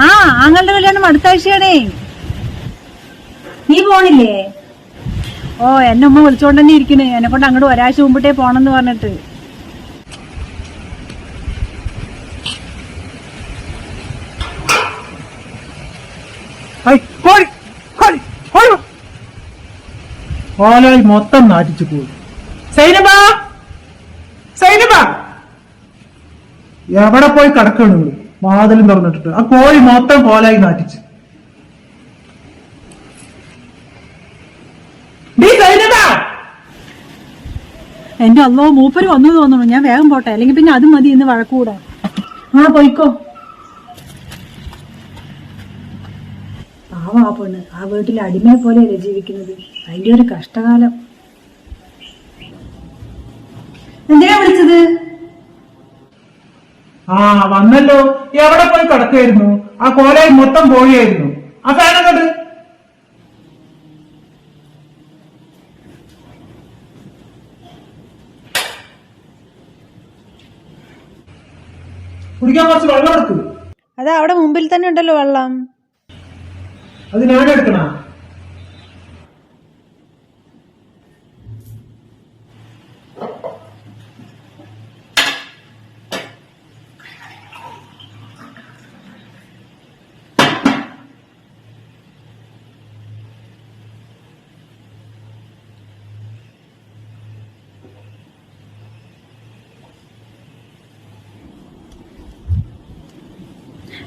ആ ആങ്ങളുടെ കല്യാണം അടുത്ത ആഴ്ചയാണേ. നീ പോണില്ലേ? ഓ എന്നെ ഉമ്മ വിളിച്ചോണ്ട് തന്നെ ഇരിക്കണേ, എന്നെ കൊണ്ട് അങ്ങോട്ട് ഒരാഴ്ച മുമ്പിട്ടേ പോണെന്ന് പറഞ്ഞിട്ട്. ഓലായി മൊത്തം നാട്ടിച്ചു പോയി. സൈനബ, സൈനബ, എവിടെ പോയി കിടക്കണു? വാതിലും തുറന്നിട്ടിട്ട് ആ കോഴി മൊത്തം കോലായി നാട്ടിച്ചു. എന്റെ അല്ലോ മൂപ്പര് വന്നു തോന്നുന്നു. ഞാൻ വേഗം പോട്ടെ, അല്ലെങ്കിൽ പിന്നെ അതും മതി ഇന്ന് വഴക്കൂടാ. ആ പോയിക്കോ. പാവം ആ പെണ്ണ് ആ വീട്ടിൽ അടിമയെ പോലെയല്ലേ ജീവിക്കുന്നത്. അതിന്റെ ഒരു കഷ്ടകാലം. എന്തിനാ വിളിച്ചത്? ആ വന്നല്ലോ. എവിടെ പോയി കിടക്കായിരുന്നു? ആ കോലായി മൊത്തം കോഴിയായിരുന്നു. ആ ഫാനങ്ങോട്ട് കുടിക്കാൻ കുറച്ച് വെള്ളം എടുക്കും. അതാ അവിടെ മുമ്പിൽ തന്നെ ഉണ്ടല്ലോ വെള്ളം. അത് ഞാൻ എടുക്കണ?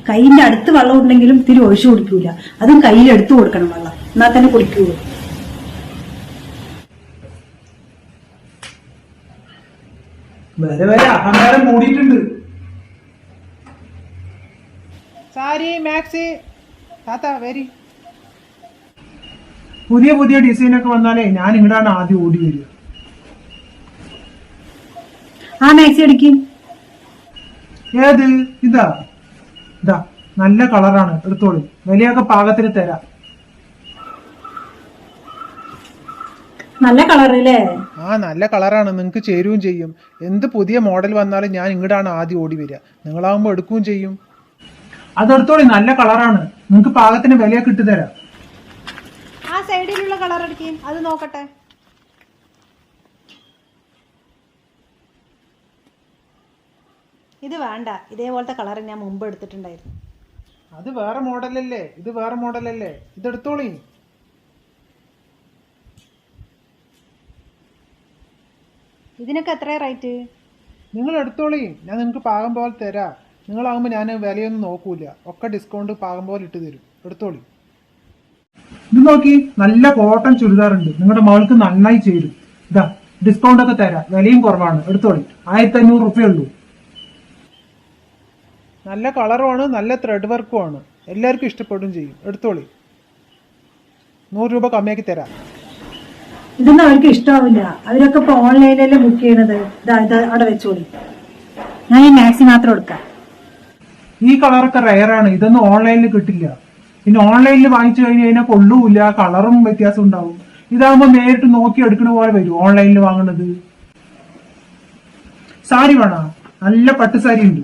കൈയിന്റെ അടുത്ത് വെള്ളം ഉണ്ടെങ്കിലും ഇത്തിരി ഒഴിച്ചു കുടിക്കൂല. അതും കയ്യിൽ എടുത്തു കൊടുക്കണം വെള്ളം, എന്നാൽ തന്നെ കുടിക്കൂല. വരെ വരെ അഹങ്കാരം കൂടിയിട്ടുണ്ട്. സാരി മാക്സി താത്ത വരി. പുതിയ പുതിയ ഡിസൈനൊക്കെ വന്നാലേ ഞാൻ ഇങ്ങടാണ് ആദ്യം ഓടി വരിക. ആ മാക്സി അടിക്കും. ഏത്? ഇതാ ഇതാ നല്ല കളറാണ്, എടുത്തോളൂ. വിലയൊക്കെ പാകത്തിന് തരാം. നല്ല കളറല്ലേ? ആ നല്ല കളറാണ്, നിങ്ങൾക്ക് ചേരുകയും ചെയ്യും. എന്ത് പുതിയ മോഡൽ വന്നാലും ഞാൻ ഇങ്ങടാണ് ആദ്യം ഓടി വരിക. നിങ്ങളാവുമ്പോൾ എടുക്കുകയും ചെയ്യും. അതെടുത്തോളി, നല്ല കളറാണ്. നിങ്ങൾക്ക് പാകത്തിന് വിലയൊക്കെ ഇട്ട് തരാം. ആ സൈഡിലുള്ള കളർ അടിക്കും, അത് നോക്കട്ടെ. ഇത് വേണ്ട, ഇതേപോലത്തെ കളർ ഞാൻ മുമ്പ് എടുത്തിട്ടുണ്ടായിരുന്നു. അത് വേറെ മോഡലല്ലേ, ഇത് വേറെ മോഡലല്ലേ, ഇതെടുത്തോളി. ഇതിനൊക്കെ എത്രയാ റേറ്റ്? നിങ്ങൾ എടുത്തോളി, ഞാൻ നിങ്ങൾക്ക് പാകം പോലെ തരാം. നിങ്ങളാകുമ്പോൾ ഞാൻ വിലയൊന്നും നോക്കൂല, ഒക്കെ ഡിസ്കൗണ്ട് പാകം പോലെ ഇട്ട് തരും. എടുത്തോളി. ഇത് നോക്കി, നല്ല കോട്ടൺ ചുരിദാറുണ്ട്, നിങ്ങളുടെ മകൾക്ക് നന്നായി ചേരും. ഇതാ ഡിസ്കൗണ്ട് ഒക്കെ തരാം, വിലയും കുറവാണ്. എടുത്തോളി, 1500 റുപ്യ ഉള്ളൂ. നല്ല കളറുമാണ്, നല്ല ത്രെഡ് വർക്കുമാണ്, എല്ലാവർക്കും ഇഷ്ടപ്പെടുകയും ചെയ്യും. എടുത്തോളി, 100 രൂപ കമ്മിയാക്കി തരാം. ഇതൊന്നും അവർക്ക് ഇഷ്ടാവില്ല, അവരൊക്കെ ഇപ്പൊ ഓൺലൈനിലല്ലേ ബുക്ക് ചെയ്യണത്. ഇതാ ഇത് അവിടെ വെച്ചോളി, ഞാൻ ഈ മാക്സി മാത്രം എടുക്കാം. ഈ കളറൊക്കെ റയറാണ്, ഇതൊന്നും ഓൺലൈനിൽ കിട്ടില്ല. പിന്നെ ഓൺലൈനിൽ വാങ്ങിച്ചു കഴിഞ്ഞാൽ അതിനെ കൊള്ളൂല്ല, കളറും വ്യത്യാസം ഉണ്ടാവും. ഇതാകുമ്പോൾ നേരിട്ട് നോക്കി എടുക്കണ പോലെ വരും ഓൺലൈനിൽ വാങ്ങുന്നത്. സാരി വേണോ? നല്ല പട്ടുസാരി ഉണ്ട്.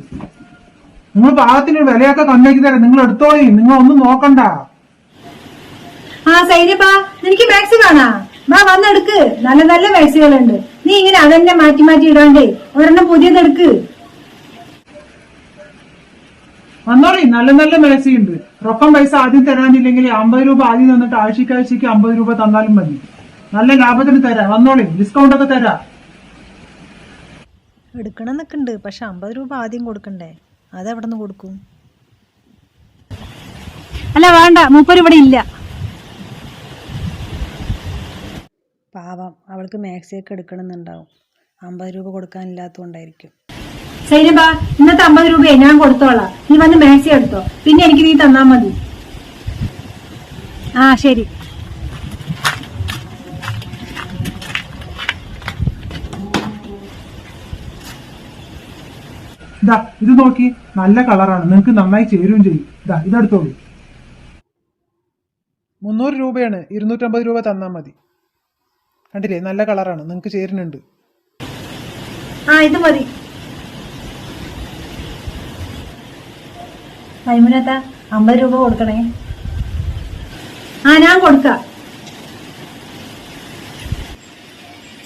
നിങ്ങൾ പാകത്തിന് വിലയൊക്കെ കമ്മിയാക്കി തരാം, നിങ്ങൾ എടുത്തോളി, നിങ്ങൾ ഒന്നും നോക്കണ്ട. ആ സൈനപ്പാ, എനിക്ക് മാക്സി കാണാ, വാ വന്നെടുക്ക്. നല്ല നല്ല മാക്സികളുണ്ട്. നീ ഇങ്ങനെ അതെന്നെ മാറ്റി മാറ്റി ഇടാണ്ടേ ഒരെണ്ണം പുതിയതെടുക്ക്. വന്നോളി, നല്ല നല്ല മാക്സി ഉണ്ട്. റൊക്കം പൈസ ആദ്യം തരാനില്ലെങ്കിൽ 50 രൂപ ആദ്യം തന്നിട്ട് ആഴ്ചക്കാഴ്ചക്ക് 50 രൂപ തന്നാലും മതി. നല്ല ലാഭത്തിന് തരാം, വന്നോളി, ഡിസ്കൗണ്ട് ഒക്കെ തരാം. എടുക്കണം എന്നൊക്കെ ഉണ്ട്, പക്ഷെ 50 രൂപ ആദ്യം കൊടുക്കണ്ടേ, അതെവിടെ നിന്ന് കൊടുക്കും? അല്ല വേണ്ട, മൂപ്പര് ഇവിടെ ഇല്ല. പാവം, അവൾക്ക് മാക്സിയൊക്കെ എടുക്കണമെന്നുണ്ടാവും, 50 രൂപ കൊടുക്കാനില്ലാത്തതുകൊണ്ടായിരിക്കും. സൈനബ, ഇന്നത്തെ 50 രൂപയെ ഞാൻ കൊടുത്തോളാം, നീ വന്ന് മാക്സി എടുത്തോ, പിന്നെ എനിക്ക് നീ തന്നാ മതി. ആ ശരി. ഇതാ ഇത് നോക്കി, നല്ല കളറാണ്, നിങ്ങൾക്ക് നന്നായി ചേരുകയും ചെയ്യും. ഇതാ ഇതെടുത്തോളൂ. 300 രൂപയാണ്, 250 രൂപ തന്നാൽ മതി. കണ്ടില്ലേ, നല്ല കളറാണ്, നിങ്ങൾക്ക് ചേരുന്നുണ്ട്. ആ ഇത് മതി. മൈമുനത്ത, 50 രൂപ കൊടുക്കണേ. ആ ഞാൻ കൊടുക്കാം.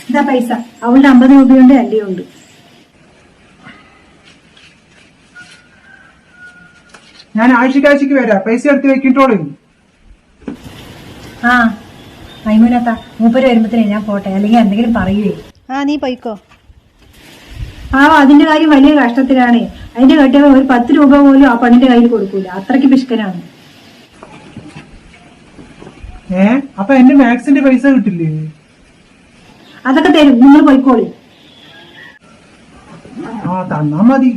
ഇതാ പൈസ. അവളുടെ 50 രൂപയുണ്ട്, എൻ്റെ ഉണ്ട്. ഞാൻ ആഴ്ചക്കാഴ്ചക്ക് വരാം, പൈസ എടുത്ത് വെക്കിട്ടോളൂ. ആ മൈമൂനത്ത, മൂപ്പര് വരുമ്പത്തിനെ ഞാൻ പോട്ടെ, അല്ലെങ്കിൽ എന്തെങ്കിലും പറയുവേ. ആ നീ പോയിക്കോ. അതിന്റെ കാര്യം വലിയ കഷ്ടത്തിലാണ്. അതിന്റെ കെട്ടിയവൻ ഒരു 10 രൂപ പോലും ആ പെണ്ണിന്റെ കയ്യിൽ കൊടുക്കൂല, അത്രയ്ക്ക് പിഷ്കനാണ്. അപ്പൊ എന്റെ മാക്സിന്റെ പൈസ കിട്ടില്ലേ? അതൊക്കെ തരും, നിങ്ങൾ പോയിക്കോളി. തന്നാ മതി.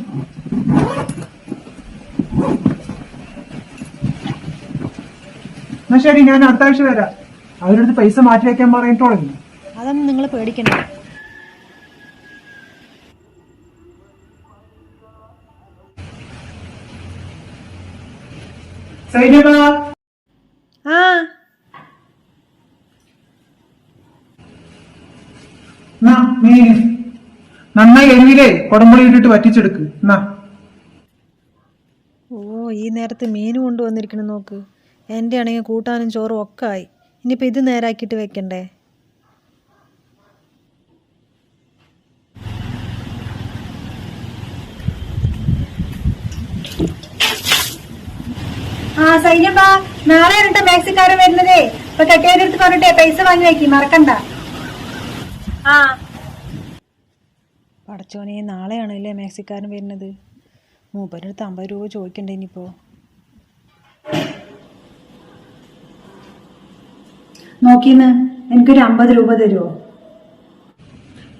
എന്നാ ശരി, ഞാൻ അടുത്ത ആഴ്ച വരാം. അവരടുത്ത് പൈസ മാറ്റി വെക്കാൻ പറഞ്ഞിട്ടോളൂ. അതൊന്നും നിങ്ങൾ പേടിക്കണ്ട. സൈനബ, ആ നന്നായി എരിവിലേ കുടമ്പുളി ഇട്ടിട്ട് വറ്റിച്ചെടുക്ക്. ഓ ഈ നേരത്ത് മീൻ കൊണ്ടുവന്നിരിക്കണം നോക്ക്. എൻ്റെ ആണെങ്കിൽ കൂട്ടാനും ചോറും ഒക്കെ ആയി. ഇനിയിപ്പോൾ ഇത് നേരാക്കിയിട്ട് വെക്കണ്ടേ? സൈനബ, നാളെ ആണ്ട്ടോ മാക്സിക്കാരൻ വരുന്നതേ. ഇപ്പൊ കെട്ടിയവരുടെ അടുത്ത് പറഞ്ഞിട്ടേ പൈസ വാങ്ങി വെക്കി, മറക്കണ്ട. പടച്ചോനെ, നാളെയാണല്ലേ മാക്സിക്കാരൻ വരുന്നത്. മൂപ്പരടുത്ത് 50 രൂപ ചോദിക്കണ്ടേ ഇനിയിപ്പോ? നോക്കിന്ന് എനിക്കൊരു 50 രൂപ തരുമോ?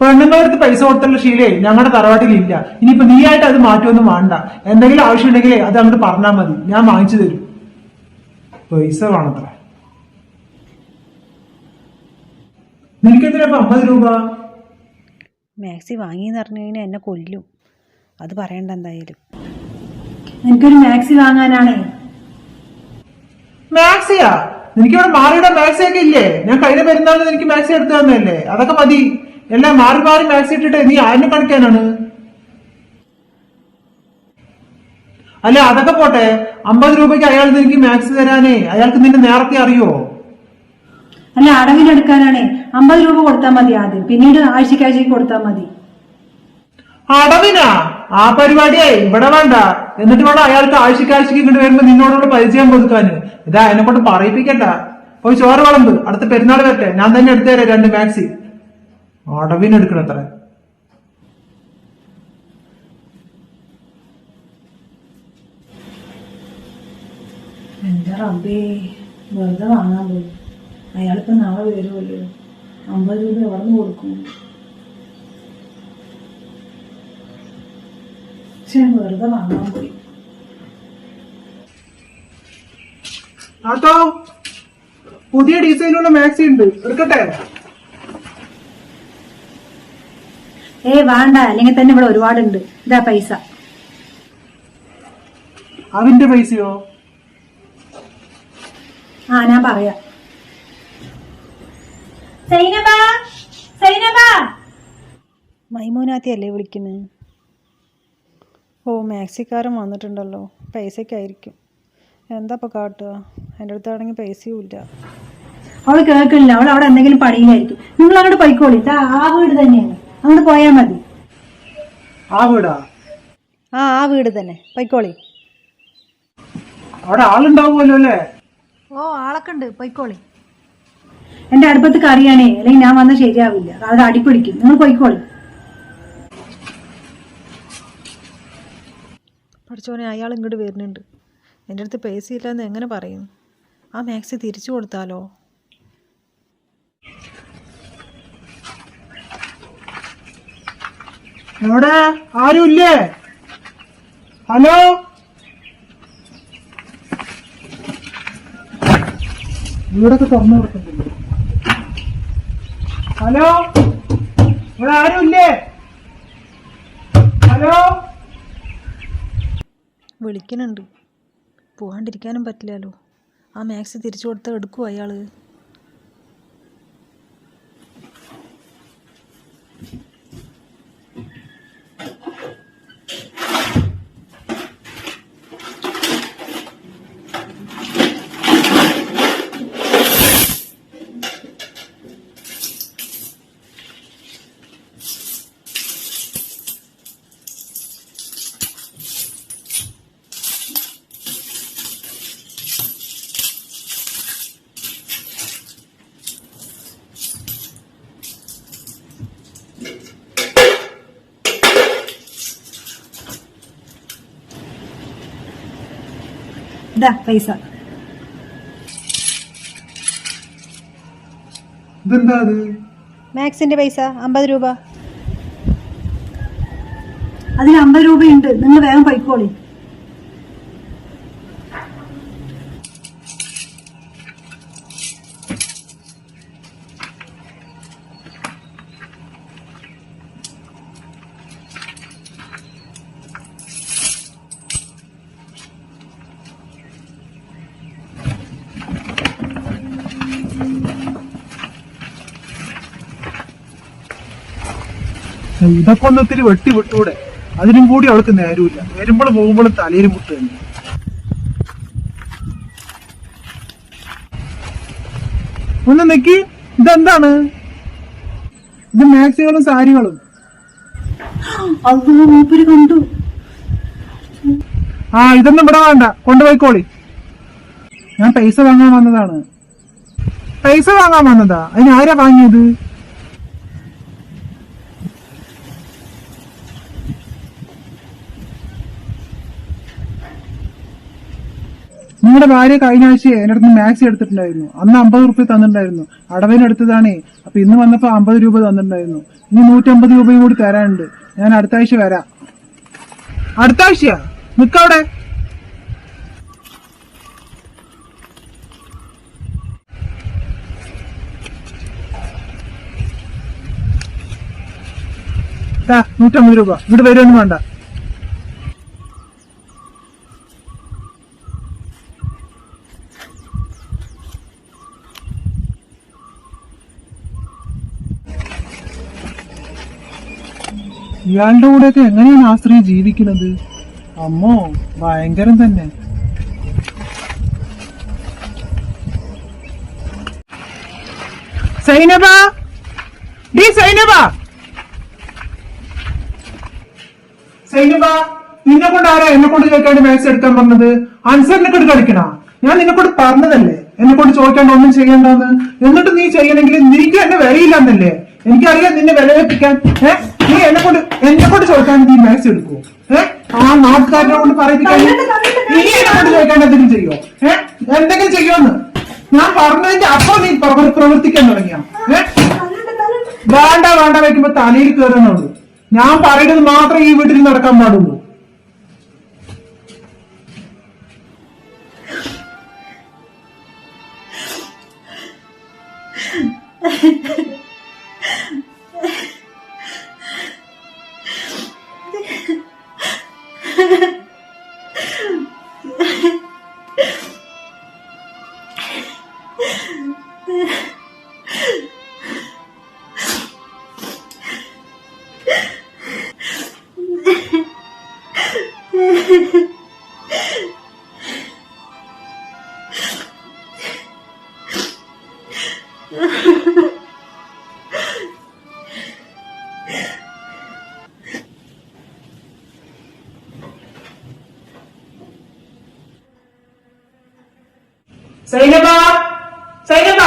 പെണ്ണുങ്ങളുടെ അടുത്ത് പൈസ കൊടുത്തുള്ള ശീലേ ഞങ്ങളുടെ തറവാട്ടിലില്ല. ഇനിയിപ്പോ നീ ആയിട്ട് അത് മാറ്റുമൊന്നും വേണ്ട. എന്തെങ്കിലും ആവശ്യമുണ്ടെങ്കിലേ അത് അങ്ങോട്ട് പറഞ്ഞാൽ മതി, ഞാൻ വാങ്ങിച്ചു തരും. പൈസ വേണത്ര. നിനക്കെന്തിനാ 50 രൂപ? മാക്സി വാങ്ങിയെന്ന് പറഞ്ഞു കഴിഞ്ഞാൽ എന്നെ കൊല്ലും. അത് പറയണ്ട എന്തായാലും. എനിക്കൊരു മാക്സി വാങ്ങാനാണേ. മാക്സിയാ? എനിക്കിവിടെ മാറിയുടെ മാക്സി ഒക്കെ ഇല്ലേ? ഞാൻ കഴിഞ്ഞ പെരുന്നാളിന് എനിക്ക് മാക്സി എടുത്തു തന്നല്ലേ, അതൊക്കെ മതി. എല്ലാം മാറി മാറി മാക്സി ഇട്ടിട്ട് നീ ആരിനെ കാണിക്കാനാണ്? അല്ല അതൊക്കെ പോട്ടെ, 50 രൂപയ്ക്ക് അയാൾ എനിക്ക് മാക്സി തരാനേ അയാൾക്ക് നിന്നെ നേരത്തെ അറിയോ? അല്ല അടവിനെടുക്കാനാണേ. 50 രൂപ കൊടുത്താൽ മതി ആദ്യം, പിന്നീട് ആഴ്ചക്കാഴ്ചക്ക് കൊടുത്താൽ മതി. അടവിനാ? ആ പരിപാടിയായി ഇവിടെ വേണ്ട. എന്നിട്ട് വേണം അയാൾക്ക് ആഴ്ചക്കാഴ്ചക്ക് ഇങ്ങോട്ട് വരുമ്പോ നിന്നോടുള്ള പരിചയം കൊടുക്കാന്. ഇതാ എന്നെ കൊണ്ട് പറയിപ്പിക്കണ്ട. പോയി ചോറ് വിളമ്പ്, അടുത്ത പെരുന്നാൾ വരട്ടെ, ഞാൻ തന്നെ എടുത്തുതരാം 2 മാക്സി. അടവിനെടുക്കണത്ര. എന്താ റബ്ബേ, വെറുതെ വാങ്ങാൻ പോയി. അയാളിപ്പോ നാളെ വരുമല്ലോ. 50 രൂപ എവിടെ നിന്ന് കൊടുക്കും? വെറുതെ വാങ്ങാൻ പോയി. ആട്ടോ, പുതിയ ഡിസൈനുള്ള മാക്സി ഉണ്ട്, എടുക്കട്ടെ? വേണ്ട, അല്ലെങ്കിൽ തന്നെ ഇവിടെ ഒരുപാടുണ്ട്. ഇതാ പൈസ. അതിന്റെ പൈസയോ? ഞാൻ പറയാം. സൈനബ, സൈനബ. മൈമൂനാത്തിയല്ലേ വിളിക്കുന്നത്? ഓ മാക്സിക്കാരൻ വന്നിട്ടുണ്ടല്ലോ, പൈസക്കായിരിക്കും. എന്താ ഇപ്പം കാട്ടുക? എൻ്റെ അടുത്താണെങ്കിൽ പൈസയും ഇല്ല. അവള് കേൾക്കണില്ല, അവൾ അവിടെ എന്തെങ്കിലും പണിയിലായിരിക്കും. നിങ്ങൾ അങ്ങോട്ട് പോയിക്കോളി. ആ വീട് തന്നെയാണ്, അങ്ങോട്ട് പോയാൽ മതി. ആ വീടാ? ആ വീട് തന്നെ, പൊയ്ക്കോളി. അവിടെ ആളുണ്ടാവുമല്ലോ അല്ലേ? ഓ ആളൊക്കെ ഉണ്ട്, പൊയ്ക്കോളി. എന്റെ അടുപ്പത്ത് കറിയാണേ, അല്ലെങ്കിൽ ഞാൻ വന്നാൽ ശരിയാവില്ല. അത് അടിപ്പിടിക്കും. നിങ്ങൾ പോയിക്കോളി. പഠിച്ചോനെ, അയാൾ ഇങ്ങോട്ട് വരുന്നുണ്ട്. എൻ്റെ അടുത്ത് പൈസ ഇല്ലയെന്ന് എങ്ങനെ പറയും? ആ മാക്സി തിരിച്ചു കൊടുത്താലോ? എവിടെ ആരുമില്ലേ? ഹലോ, വീടൊക്കെ തുറന്നു കൊടുക്കുന്നില്ല. ഹലോ, ഇവിടെ ആരുമില്ലേ? ഹലോ, വിളിക്കുന്നുണ്ട്. പോകാണ്ടിരിക്കാനും പറ്റില്ലല്ലോ. ആ മാക്സി തിരിച്ചു കൊടുത്താൽ എടുക്കുമോ അയാൾ? ഇതാ പൈസ. ഇതെന്താ അത്? മാക്സിന്റെ പൈസ 50 രൂപ. അതിൽ 50 രൂപയുണ്ട്, നിങ്ങൾ വേഗം പൈക്കോളി. ഇതൊക്കെ ഒന്ന് ഒത്തിരി വെട്ടി വിട്ടൂടെ? അതിനും കൂടി അവൾക്ക് നേരമില്ല. വരുമ്പോഴും പോകുമ്പോഴും തലയിലും മുട്ട് തന്നെ. ഒന്ന് നിക്കി, ഇതെന്താണ്? ഇത് മാക്സികളും സാരികളും. അത് മൂപ്പര് കണ്ടു. ഇതൊന്നും ഇവിടെ വേണ്ട, കൊണ്ടുപോയിക്കോളി. ഞാൻ പൈസ വാങ്ങാൻ വന്നതാണ്. പൈസ വാങ്ങാൻ വന്നതാ? അതിന് ആരാ വാങ്ങിയത്? നിങ്ങളുടെ ഭാര്യ കഴിഞ്ഞ ആഴ്ച എന്റെ അടുത്ത് മാക്സി എടുത്തിട്ടുണ്ടായിരുന്നു. അന്ന് 50 റുപ്യ തന്നിട്ടുണ്ടായിരുന്നു. അടവിന് എടുത്തതാണേ. അപ്പൊ ഇന്ന് വന്നപ്പോ 50 രൂപ തന്നിട്ടുണ്ടായിരുന്നു. ഇനി 150 രൂപയും കൂടി തരാനുണ്ട്. ഞാൻ അടുത്ത ആഴ്ച വരാം. അടുത്ത ആഴ്ചയാ? നിക്കവിടെ. ദാ 150 രൂപ. ഇവിടെ വരുമൊന്നും വേണ്ട. ഇയാളുടെ കൂടെയൊക്കെ എങ്ങനെയാണ് ആ സ്ത്രീ ജീവിക്കുന്നത്? അമ്മോ, ഭയങ്കരം തന്നെ. സൈനബ, ഡീ സൈനബ, സൈനബ, നിന്നെ കൊണ്ട് ആരാ എന്നെ കൊണ്ട് ചോദിക്കാണ്ട് മാക്സ് എടുക്കാൻ പറഞ്ഞത്? ആൻസറിനെ കൊണ്ട് കളിക്കണ? ഞാൻ നിന്നെ കൊണ്ട് പറഞ്ഞതല്ലേ എന്നെ കൊണ്ട് ചോദിക്കാണ്ട് ഒന്നും ചെയ്യണ്ടെന്ന്. എന്നിട്ട് നീ ചെയ്യണമെങ്കിൽ നിനക്ക് എന്നെ വിലയില്ലെന്നല്ലേ? എനിക്കറിയാം നിന്നെ വിലവെപ്പിക്കാൻ. നീ എന്നെ കൊണ്ട് ചോദിക്കാൻ നീ മാക്സ് എടുക്കുവോ? ആ നാട്ടുകാരനെ കൊണ്ട് പറയിപ്പിക്കാൻ നീ എന്നെ കൊണ്ട് ചോദിക്കാൻ എന്തെങ്കിലും ചെയ്യോ? എന്തെങ്കിലും ചെയ്യുമെന്ന് ഞാൻ പറഞ്ഞതിന്റെ അപ്പൊ നീ പ്രവർത്തിക്കാൻ തുടങ്ങിയ? വേണ്ട വേണ്ട വെക്കുമ്പോ തലയിൽ കയറുന്നുള്ളൂ. ഞാൻ പറയുന്നത് മാത്രമേ ഈ വീട്ടിൽ നടക്കാൻ പാടുള്ളൂ. സൈനബ, സൈനബ,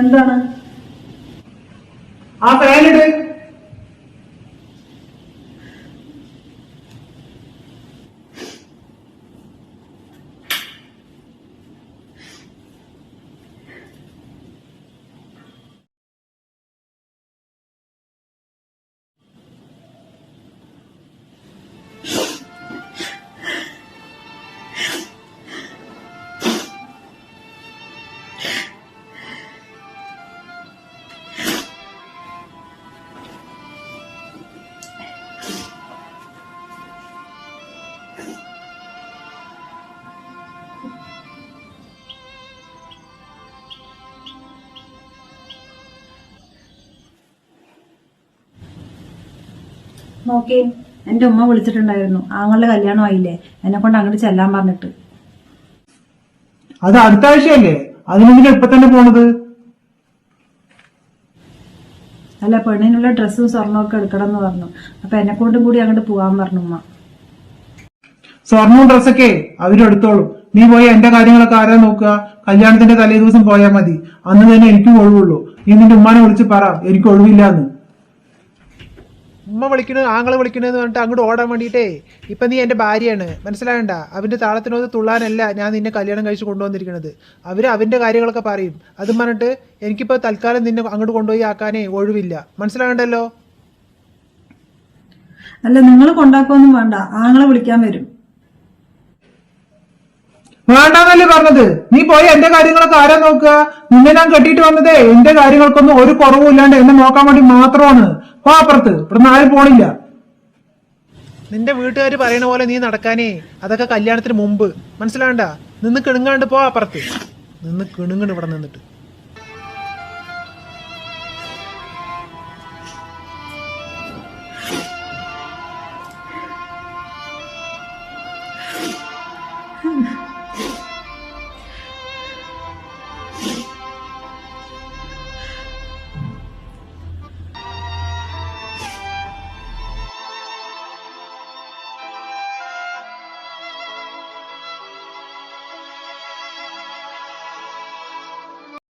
എന്താണ്? ആ ഫാനിട്. നോക്കി, എന്റെ ഉമ്മ വിളിച്ചിട്ടുണ്ടായിരുന്നു. ആങ്ങളുടെ കല്യാണം ആയില്ലേ, എന്നെ കൊണ്ട് അങ്ങോട്ട് ചെല്ലാൻ പറഞ്ഞിട്ട്. അത് അടുത്ത ആഴ്ചയല്ലേ? അതിനെന്തിനാ ഇപ്പൊ തന്നെ പോണത്? അല്ല, പെണ്ണിനുള്ള ഡ്രസ്സും സ്വർണ്ണമൊക്കെ എടുക്കണം എന്ന് പറഞ്ഞു. അപ്പൊ എന്നെ കൊണ്ടും കൂടി അങ്ങോട്ട് പോവാൻ പറഞ്ഞു ഉമ്മ. സ്വർണവും ഡ്രസ്സൊക്കെ അവരെടുത്തോളും. നീ പോയി എന്റെ കാര്യങ്ങളൊക്കെ ആരാ നോക്കുക? കല്യാണത്തിന്റെ തലേ ദിവസം പോയാൽ മതി. അന്ന് തന്നെ എനിക്കും ഒഴിവുള്ളൂ. നീ നിന്റെ ഉമ്മാനെ വിളിച്ച് പറ എനിക്ക് ഒഴിവില്ലാന്ന്. ഉമ്മ വിളിക്കണത് ആങ്ങളെ വിളിക്കണെന്ന് പറഞ്ഞിട്ട് അങ്ങോട്ട് ഓടാൻ വേണ്ടിയിട്ടേ ഇപ്പം നീ എൻ്റെ ഭാര്യയാണ്, മനസ്സിലാകണ്ട. അവൻ്റെ താളത്തിനോട് തുള്ളാനല്ല ഞാൻ നിന്നെ കല്യാണം കഴിച്ച് കൊണ്ടുവന്നിരിക്കുന്നത്. അവൻ്റെ കാര്യങ്ങളൊക്കെ പറയും. അതും പറഞ്ഞിട്ട് എനിക്കിപ്പോൾ തൽക്കാലം നിന്നെ അങ്ങോട്ട് കൊണ്ടുപോയി ആക്കാനേ ഒഴിവില്ല, മനസ്സിലാകണ്ടല്ലോ. അല്ല, നിങ്ങൾ കൊണ്ടാക്കൊന്നും വേണ്ട, ആങ്ങളെ വിളിക്കാൻ വരും. വേണ്ടാന്നല്ലേ പറഞ്ഞത്? നീ പോയി എന്റെ കാര്യങ്ങളൊക്കെ ആരാ നോക്കുക? നിന്നെ ഞാൻ കെട്ടിയിട്ട് വന്നതേ എന്റെ കാര്യങ്ങൾക്കൊന്നും ഒരു കുറവുമില്ലാണ്ട് എന്നെ നോക്കാൻ വേണ്ടി മാത്രമാണ്. പോ അപ്പുറത്ത്, ഇവിടുന്ന് ആരും പോണില്ല. നിന്റെ വീട്ടുകാർ പറയണ പോലെ നീ നടക്കാനേ അതൊക്കെ കല്യാണത്തിന് മുമ്പ്, മനസ്സിലാകണ്ട. നിന്ന് കിണുങ്ങാണ്ട് പോ അപ്പുറത്ത്. നിന്ന് കിണുങ്ങണ് ഇവിടെ നിന്നിട്ട്.